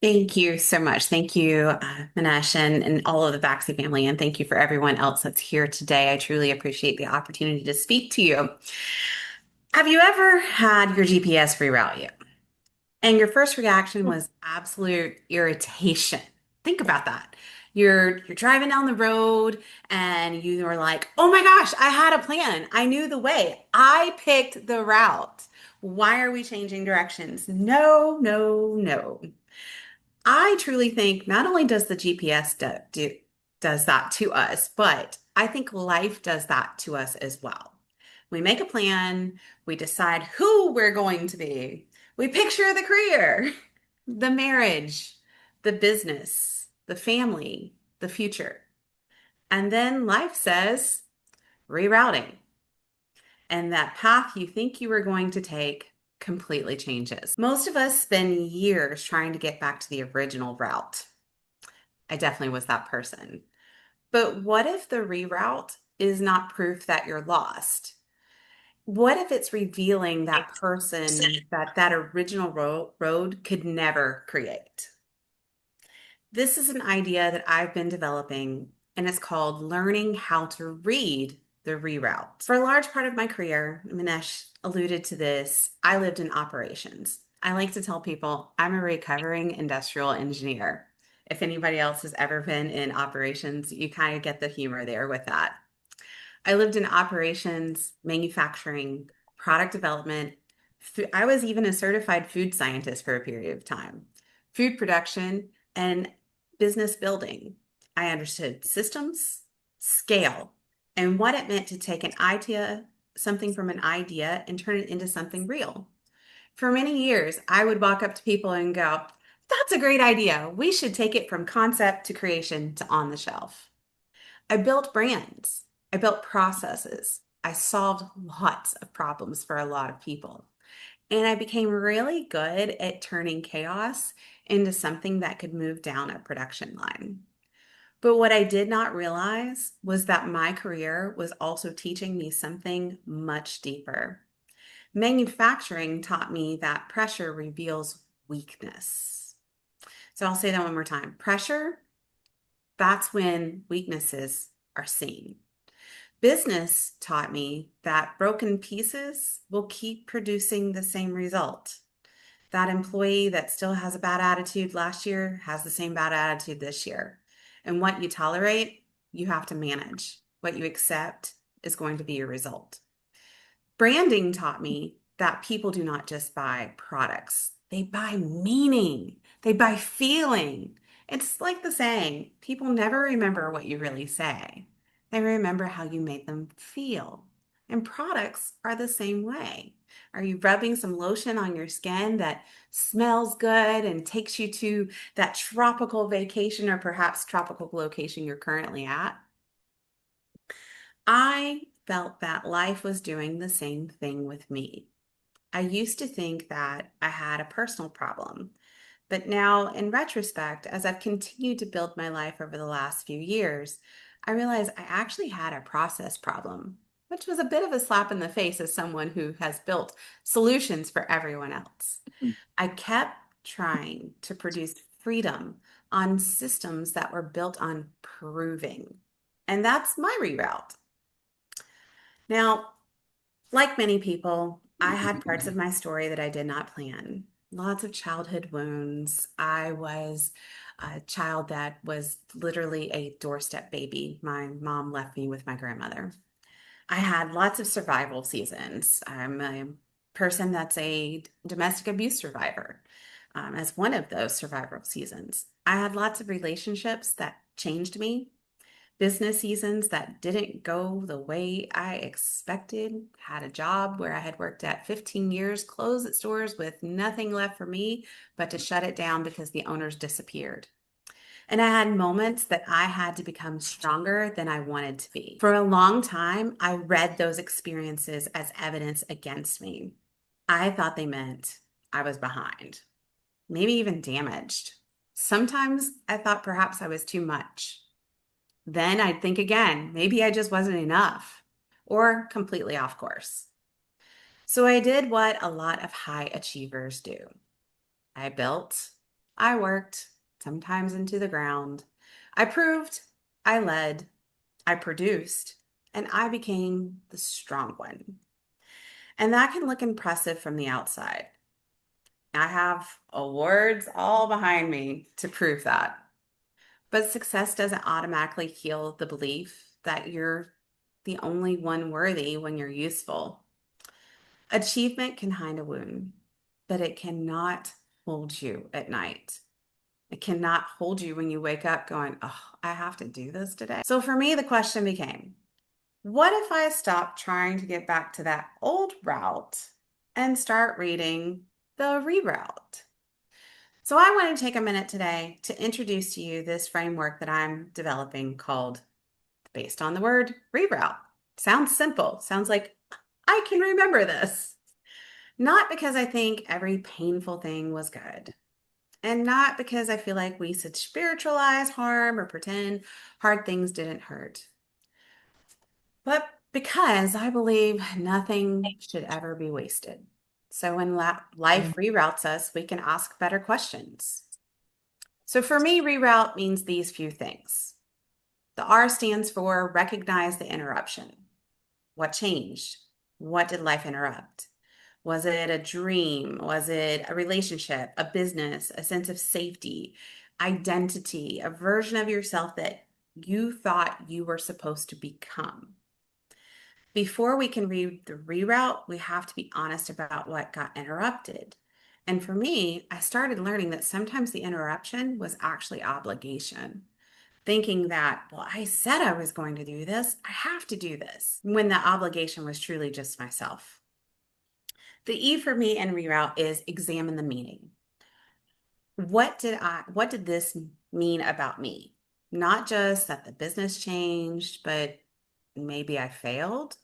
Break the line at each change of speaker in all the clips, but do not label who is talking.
Thank you so much. Thank you, Minesh, and all of the Baxi family. And thank you for everyone else that's here today. I truly appreciate the opportunity to speak to you. Have you ever had your GPS reroute you? And your first reaction was absolute irritation. Think about that. You're driving down the road and you were like, "Oh my gosh, I had a plan. I knew the way. I picked the route. Why are we changing directions?" No, no, no. I truly think not only does the GPS does that to us, but I think life does that to us as well. We make a plan, we decide who we're going to be. We picture the career, the marriage, the business, the family, the future. And then life says rerouting. And that path you think you were going to take completely changes. Most of us spend years trying to get back to the original route. I definitely was that person. But what if the reroute is not proof that you're lost? What if it's revealing that person that that original road could never create? This is an idea that I've been developing, and it's called learning how to read the reroute. For a large part of my career, Minesh alluded to this, I lived in operations. I like to tell people I'm a recovering industrial engineer. If anybody else has ever been in operations, you kind of get the humor there with that. I lived in operations, manufacturing, product development. I was even a certified food scientist for a period of time, food production, and business building. I understood systems, scale, and what it meant to take an idea, something from an idea, and turn it into something real. For many years, I would walk up to people and go, "That's a great idea. We should take it from concept to creation to on the shelf." I built brands. I built processes. I solved lots of problems for a lot of people. And I became really good at turning chaos into something that could move down a production line. But what I did not realize was that my career was also teaching me something much deeper. Manufacturing taught me that pressure reveals weakness. So I'll say that one more time. Pressure, that's when weaknesses are seen. Business taught me that broken pieces will keep producing the same result. That employee that still has a bad attitude last year has the same bad attitude this year. And what you tolerate, you have to manage. What you accept is going to be your result. Branding taught me that people do not just buy products, they buy meaning, they buy feeling. It's like the saying, people never remember what you really say, they remember how you made them feel. And products are the same way. Are you rubbing some lotion on your skin that smells good and takes you to that tropical vacation or perhaps tropical location you're currently at? I felt that life was doing the same thing with me. I used to think that I had a personal problem, but now, in retrospect, as I've continued to build my life over the last few years, I realize I actually had a process problem, which was a bit of a slap in the face as someone who has built solutions for everyone else. I kept trying to produce freedom on systems that were built on proving. And that's my reroute. Now, like many people, I had parts of my story that I did not plan. Lots of childhood wounds. I was a child that was literally a doorstep baby. My mom left me with my grandmother. I had lots of survival seasons. I'm a person that's a domestic abuse survivor, as one of those survival seasons. I had lots of relationships that changed me, business seasons that didn't go the way I expected. Had a job where I had worked at 15 years, closed its doors with nothing left for me but to shut it down because the owners disappeared. And I had moments that I had to become stronger than I wanted to be. For a long time, I read those experiences as evidence against me. I thought they meant I was behind, maybe even damaged. Sometimes I thought perhaps I was too much. Then I'd think again, maybe I just wasn't enough or completely off course. So I did what a lot of high achievers do. I built, I worked, sometimes into the ground. I proved, I led, I produced, and I became the strong one. And that can look impressive from the outside. I have awards all behind me to prove that. But success doesn't automatically heal the belief that you're the only one worthy when you're useful. Achievement can hide a wound, but it cannot hold you at night. It cannot hold you when you wake up going, oh, I have to do this today. So for me, the question became, what if I stop trying to get back to that old route and start reading the reroute? So I want to take a minute today to introduce to you this framework that I'm developing called based on the word reroute. Sounds simple. Sounds like I can remember this. Not because I think every painful thing was good, and not because I feel like we should spiritualize harm or pretend hard things didn't hurt, but because I believe nothing should ever be wasted. So when life reroutes us, we can ask better questions. So for me, reroute means these few things. The R stands for recognize the interruption. What changed? What did life interrupt? Was it a dream? Was it a relationship, a business, a sense of safety, identity, a version of yourself that you thought you were supposed to become? Before we can read the reroute, we have to be honest about what got interrupted. And for me, I started learning that sometimes the interruption was actually obligation, thinking that, well, I said I was going to do this, I have to do this, when the obligation was truly just myself. The E for me in reroute is examine the meaning. What did this mean about me? Not just that the business changed, but maybe I failed.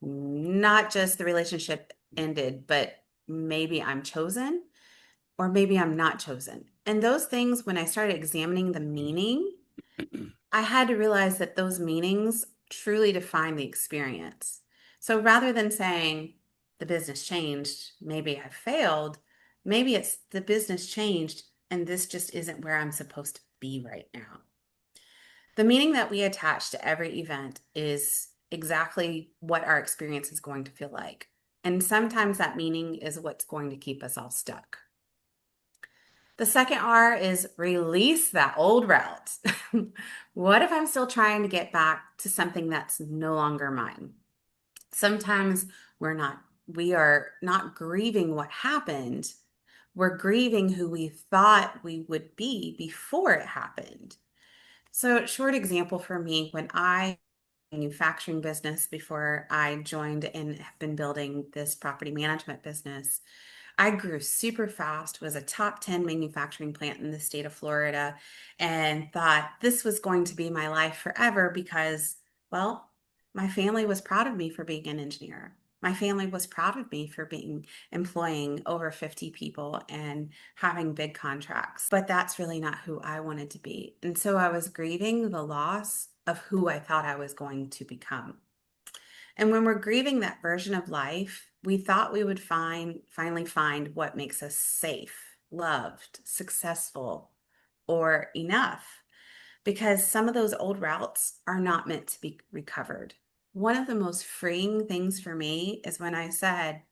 Not just the relationship ended, but maybe I'm chosen or maybe I'm not chosen. And those things, when I started examining the meaning, I had to realize that those meanings truly define the experience. So rather than saying the business changed, maybe I failed, maybe it's the business changed and this just isn't where I'm supposed to be right now. The meaning that we attach to every event is exactly what our experience is going to feel like. And sometimes that meaning is what's going to keep us all stuck. The second R is release that old route. What if I'm still trying to get back to something that's no longer mine? Sometimes we are not grieving what happened. We're grieving who we thought we would be before it happened. So, short example for me, when I manufacturing business before I joined and have been building this property management business, I grew super fast, was a top 10 manufacturing plant in the state of Florida, and thought this was going to be my life forever because, well, my family was proud of me for being an engineer. My family was proud of me for being employing over 50 people and having big contracts. But that's really not who I wanted to be. And so I was grieving the loss of who I thought I was going to become. And when we're grieving that version of life, we thought we would finally find what makes us safe, loved, successful, or enough, because some of those old routes are not meant to be recovered. One of the most freeing things for me is when I said,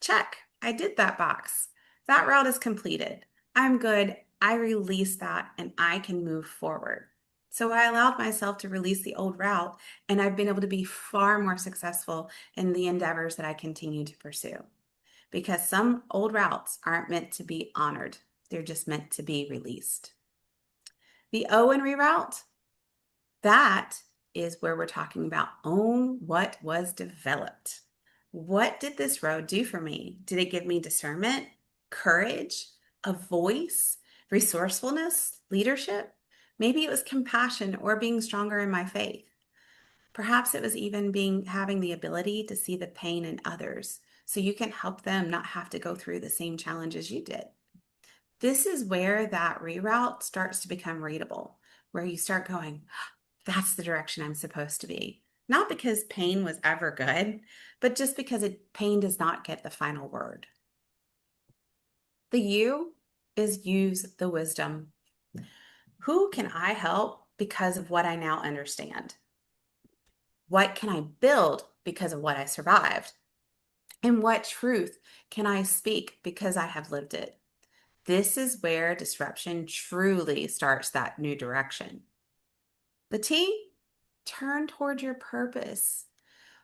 check, I did that box. That route is completed. I'm good. I release that and I can move forward. So I allowed myself to release the old route, and I've been able to be far more successful in the endeavors that I continue to pursue. Because some old routes aren't meant to be honored, they're just meant to be released. The O in reroute, that is where we're talking about own what was developed. What did this road do for me? Did it give me discernment, courage, a voice, resourcefulness, leadership? Maybe it was compassion or being stronger in my faith. Perhaps it was even having the ability to see the pain in others so you can help them not have to go through the same challenges you did. This is where that reroute starts to become readable, where you start going, that's the direction I'm supposed to be. Not because pain was ever good, but just because pain does not get the final word. The U is use the wisdom. Who can I help because of what I now understand? What can I build because of what I survived? And what truth can I speak because I have lived it? This is where disruption truly starts that new direction. The T, turn toward your purpose.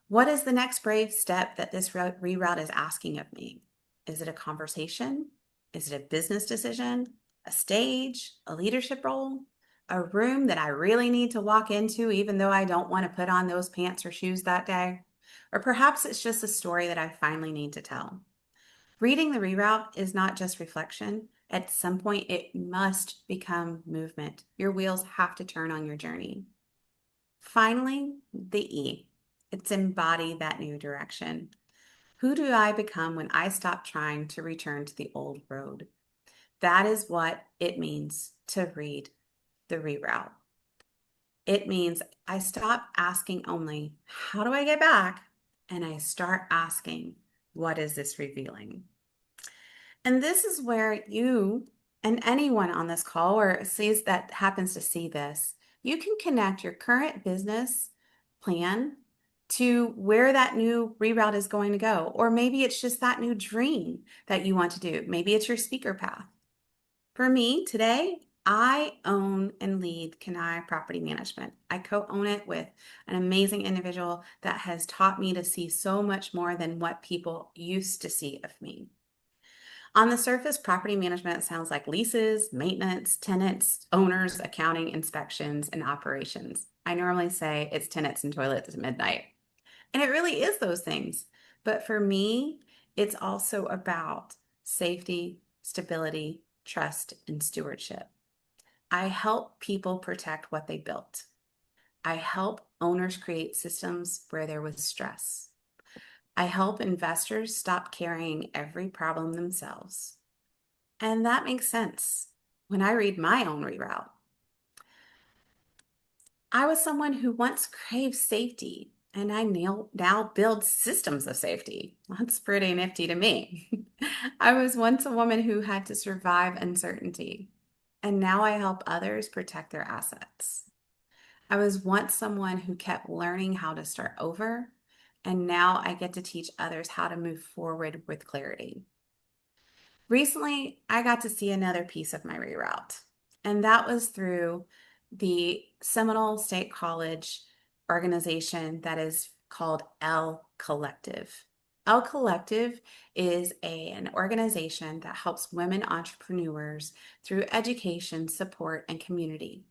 What is the next brave step that this reroute is asking of me? Is it a conversation? Is it a business decision? A stage? A leadership role? A room that I really need to walk into, even though I don't want to put on those pants or shoes that day? Or perhaps it's just a story that I finally need to tell. Reading the reroute is not just reflection. At some point, it must become movement. Your wheels have to turn on your journey. Finally, the E. It's embody that new direction. Who do I become when I stop trying to return to the old road? That is what it means to read the reroute. It means I stop asking only, how do I get back? And I start asking, what is this revealing? And this is where you and anyone on this call or sees that happens to see this, you can connect your current business plan to where that new reroute is going to go. Or maybe it's just that new dream that you want to do. Maybe it's your speaker path. For me today, I own and lead Kenai Property Management. I co-own it with an amazing individual that has taught me to see so much more than what people used to see of me. On the surface, property management sounds like leases, maintenance, tenants, owners, accounting, inspections, and operations. I normally say it's tenants and toilets at midnight. And it really is those things. But for me, it's also about safety, stability, trust, and stewardship. I help people protect what they built. I help owners create systems where there was stress. I help investors stop carrying every problem themselves. And that makes sense. When I read my own reroute, I was someone who once craved safety, and I now build systems of safety. That's pretty nifty to me. I was once a woman who had to survive uncertainty, and now I help others protect their assets. I was once someone who kept learning how to start over, and now I get to teach others how to move forward with clarity. Recently, I got to see another piece of my reroute, and that was through the Seminole State College organization that is called L Collective. L Collective is an organization that helps women entrepreneurs through education, support, and community.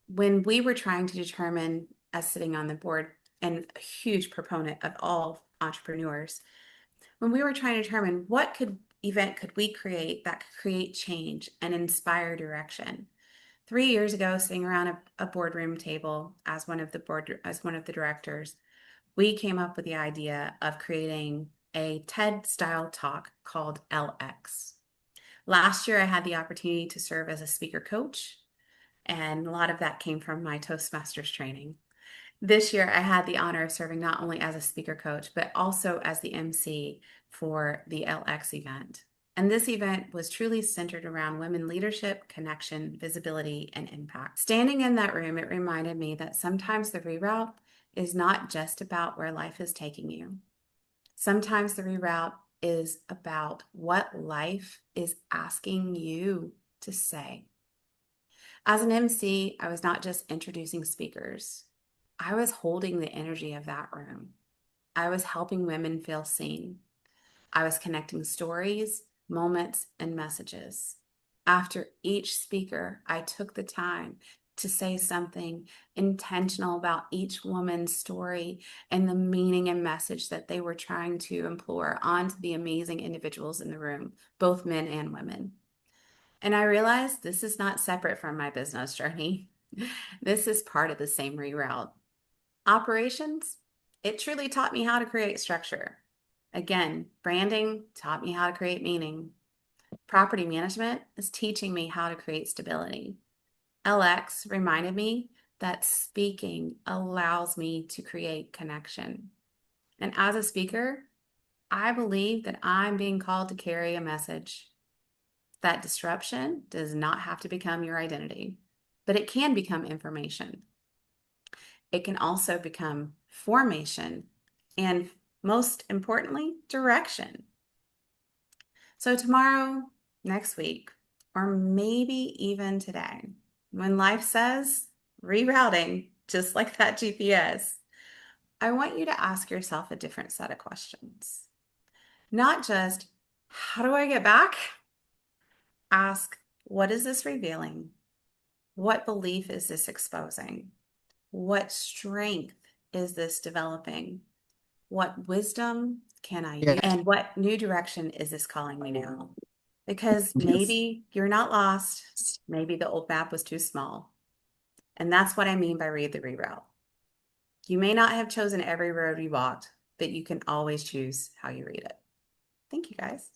When we were trying to determine, as sitting on the board and a huge proponent of all entrepreneurs, when we were trying to determine what event could we create that could create change and inspire direction. 3 years ago, sitting around a boardroom table as one of the directors, we came up with the idea of creating a TED style talk called LX. Last year, I had the opportunity to serve as a speaker coach, and a lot of that came from my Toastmasters training. This year, I had the honor of serving not only as a speaker coach, but also as the MC for the LX event. And this event was truly centered around women leadership, connection, visibility, and impact. Standing in that room, it reminded me that sometimes the reroute is not just about where life is taking you. Sometimes the reroute is about what life is asking you to say. As an MC, I was not just introducing speakers. I was holding the energy of that room. I was helping women feel seen. I was connecting stories, moments, and messages. After each speaker, I took the time to say something intentional about each woman's story and the meaning and message that they were trying to implore onto the amazing individuals in the room, both men and women. And I realized this is not separate from my business journey. This is part of the same reroute. Operations, it truly taught me how to create structure. Again, branding taught me how to create meaning. Property management is teaching me how to create stability. LX reminded me that speaking allows me to create connection. And as a speaker, I believe that I'm being called to carry a message. That disruption does not have to become your identity, but it can become information. It can also become formation and, most importantly, direction. So tomorrow, next week, or maybe even today, when life says rerouting, just like that GPS, I want you to ask yourself a different set of questions. Not just, how do I get back? Ask, what is this revealing? What belief is this exposing? What strength is this developing? What wisdom can I use?
Yes.
And what new direction is this calling me now? Because
Yes.
maybe you're not lost. Maybe the old map was too small. And that's what I mean by read the reroute. You may not have chosen every road you walked, but you can always choose how you read it. Thank you, guys.